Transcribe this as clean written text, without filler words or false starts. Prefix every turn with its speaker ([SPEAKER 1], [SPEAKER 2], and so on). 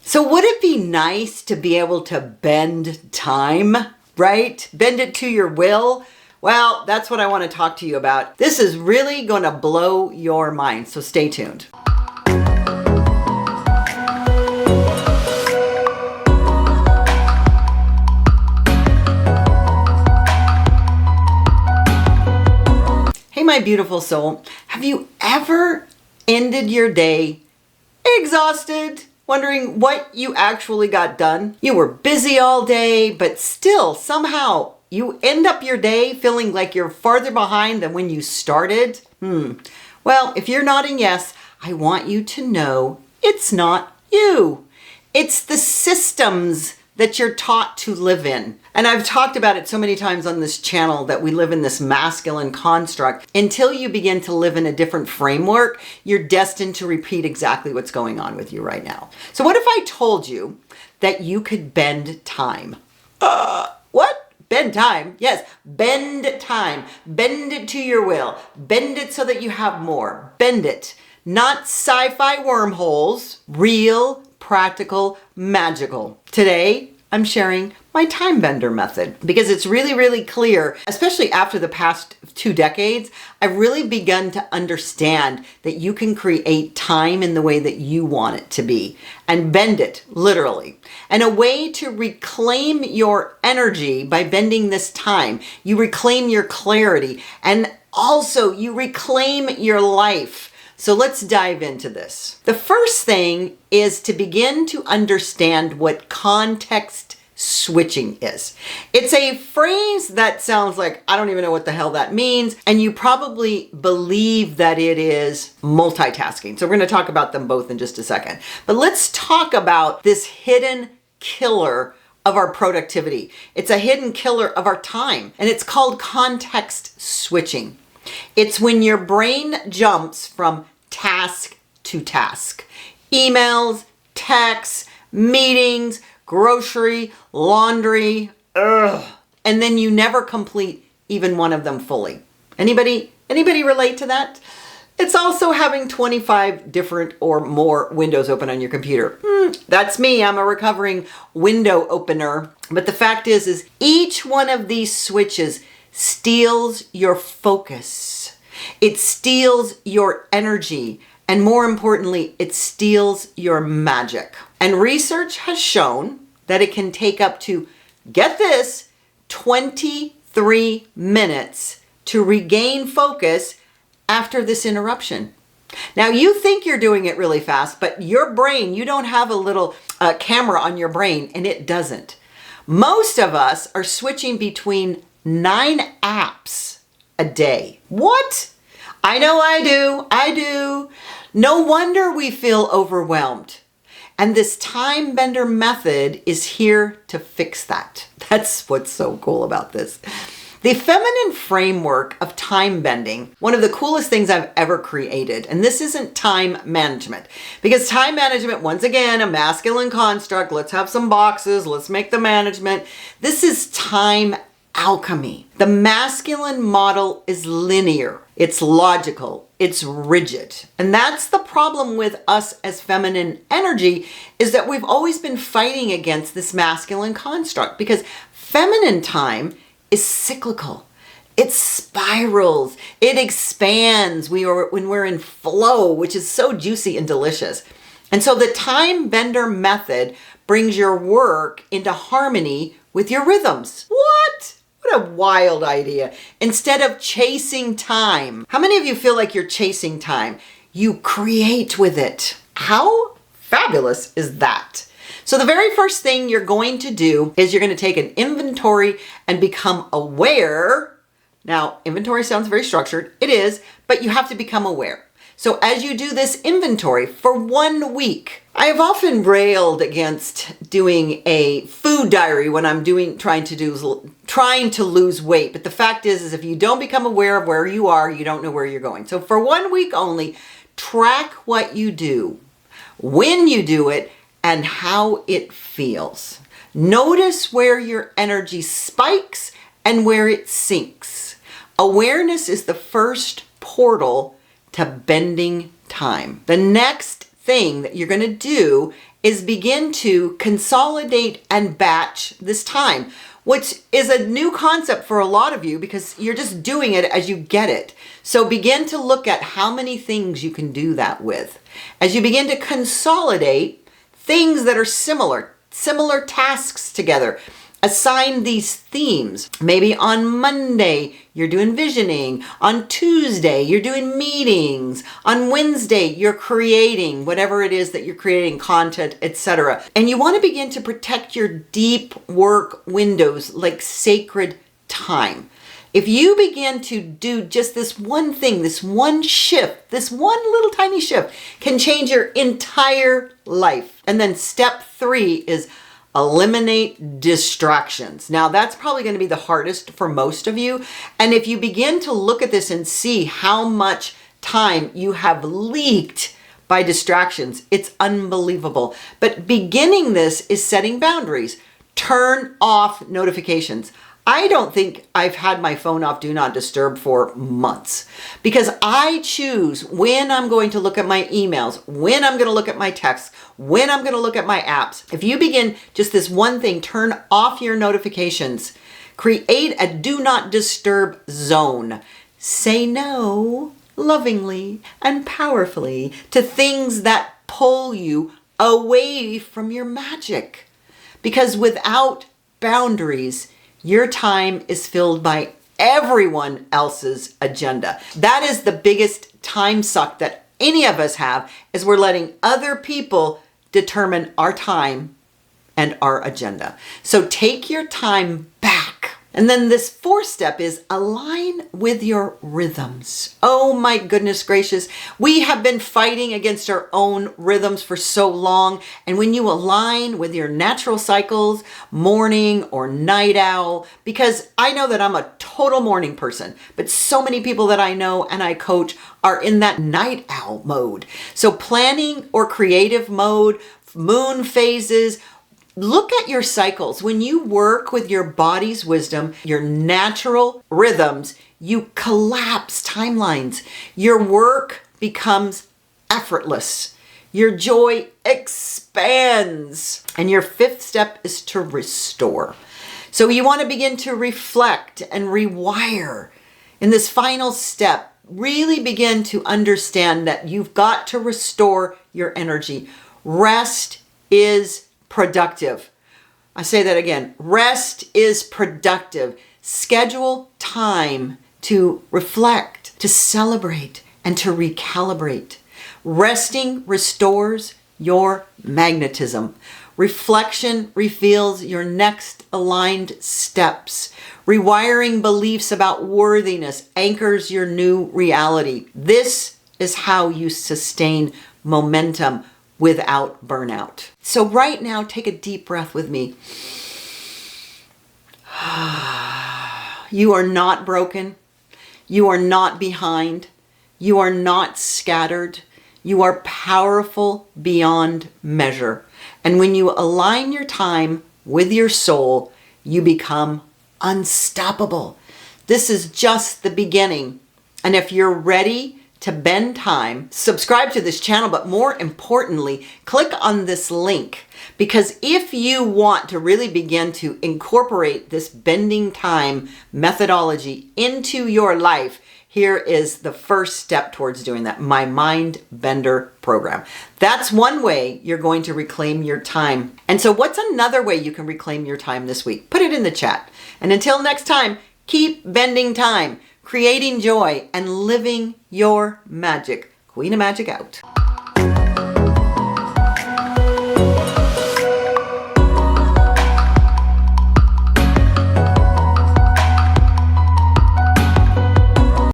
[SPEAKER 1] So would it be nice to be able to bend time, right? Bend it to your will? Well, that's what I want to talk to you about. This is really going to blow your mind, so stay tuned. Hey, my beautiful soul. Have you ever ended your day exhausted, wondering what you actually got done? You were busy all day, but still somehow you end up your day feeling like you're farther behind than when you started? Well, if you're nodding yes, I want you to know it's not you. It's the systems that you're taught to live in. And I've talked about it so many times on this channel that we live in this masculine construct. Until you begin to live in a different framework, you're destined to repeat exactly what's going on with you right now. So what if I told you that you could bend time? What? Bend time? Yes, bend time. Bend it to your will. Bend it so that you have more. Bend it. Not sci-fi wormholes, real, practical, magical. Today, I'm sharing my time bender method because it's really, really clear, especially after the past 2 decades, I've really begun to understand that you can create time in the way that you want it to be and bend it literally. And a way to reclaim your energy by bending this time, you reclaim your clarity and also you reclaim your life. So let's dive into this. The first thing is to begin to understand what context switching is. It's a phrase that sounds like, I don't even know what the hell that means. And you probably believe that it is multitasking. So we're going to talk about them both in just a second. But let's talk about this hidden killer of our productivity. It's a hidden killer of our time. And it's called context switching. It's when your brain jumps from task to task. Emails, texts, meetings, grocery, laundry, and then you never complete even one of them fully. Anybody relate to that? It's also having 25 different or more windows open on your computer. That's me. I'm a recovering window opener. But the fact is each one of these switches steals your focus. It steals your energy. And more importantly, it steals your magic. And research has shown that it can take up to, get this, 23 minutes to regain focus after this interruption. Now you think you're doing it really fast, but your brain, you don't have a little camera on your brain and it doesn't. Most of us are switching between 9 apps a day. What? I know I do. No wonder we feel overwhelmed. And this time bender method is here to fix that. That's what's so cool about this. The feminine framework of time bending, one of the coolest things I've ever created, and this isn't time management, because time management, once again, a masculine construct, let's have some boxes, let's make the management. This is time alchemy. The masculine model is linear, it's logical, it's rigid. And that's the problem with us as feminine energy, is that we've always been fighting against this masculine construct, because feminine time is cyclical. It spirals, it expands when we're in flow, which is so juicy and delicious. And so the time bender method brings your work into harmony with your rhythms. What a wild idea. Instead of chasing time, how many of you feel like you're chasing time? You create with it. How fabulous is that? So the very first thing you're going to do is you're going to take an inventory and become aware. Now, inventory sounds very structured. It is, but you have to become aware. So as you do this inventory for 1 week, I have often railed against doing a food diary when I'm trying to lose weight. But the fact is if you don't become aware of where you are, you don't know where you're going. So for 1 week only, track what you do, when you do it, and how it feels. Notice where your energy spikes and where it sinks. Awareness is the first portal to bending time. The next thing that you're going to do is begin to consolidate and batch this time, which is a new concept for a lot of you because you're just doing it as you get it. So begin to look at how many things you can do that with. As you begin to consolidate things that are similar tasks together, assign these themes. Maybe on Monday, you're doing visioning. On Tuesday, you're doing meetings. On Wednesday, you're creating whatever it is that you're creating, content, etc. And you want to begin to protect your deep work windows like sacred time. If you begin to do just this one thing, this one shift, this one little tiny shift can change your entire life. And then step 3 is eliminate distractions. Now that's probably going to be the hardest for most of you. And if you begin to look at this and see how much time you have leaked by distractions, it's unbelievable. But beginning this is setting boundaries. Turn off notifications. I don't think I've had my phone off Do Not Disturb for months because I choose when I'm going to look at my emails, when I'm going to look at my texts, when I'm going to look at my apps. If you begin just this one thing, turn off your notifications, create a Do Not Disturb zone. Say no lovingly and powerfully to things that pull you away from your magic. Because without boundaries, your time is filled by everyone else's agenda. That is the biggest time suck that any of us have, is we're letting other people determine our time and our agenda. So take your time back. And then this 4th step is align with your rhythms. Oh my goodness gracious. We have been fighting against our own rhythms for so long. And when you align with your natural cycles, morning or night owl, because I know that I'm a total morning person, but so many people that I know and I coach are in that night owl mode. So planning or creative mode, moon phases, look at your cycles. When you work with your body's wisdom, your natural rhythms, you collapse timelines. Your work becomes effortless. Your joy expands. And your 5th step is to restore. So you want to begin to reflect and rewire. In this final step, really begin to understand that you've got to restore your energy. Rest is productive. I say that again. Rest is productive. Schedule time to reflect, to celebrate, and to recalibrate. Resting restores your magnetism. Reflection reveals your next aligned steps. Rewiring beliefs about worthiness anchors your new reality. This is how you sustain momentum without burnout. So right now, take a deep breath with me. You are not broken. You are not behind. You are not scattered. You are powerful beyond measure. And when you align your time with your soul, you become unstoppable. This is just the beginning. And if you're ready to bend time, subscribe to this channel, but more importantly, click on this link, because if you want to really begin to incorporate this bending time methodology into your life, here is the first step towards doing that, my Mind Bender program. That's one way you're going to reclaim your time. And so what's another way you can reclaim your time this week? Put it in the chat. And until next time, keep bending time, creating joy, and living your magic. Queen of Magic out.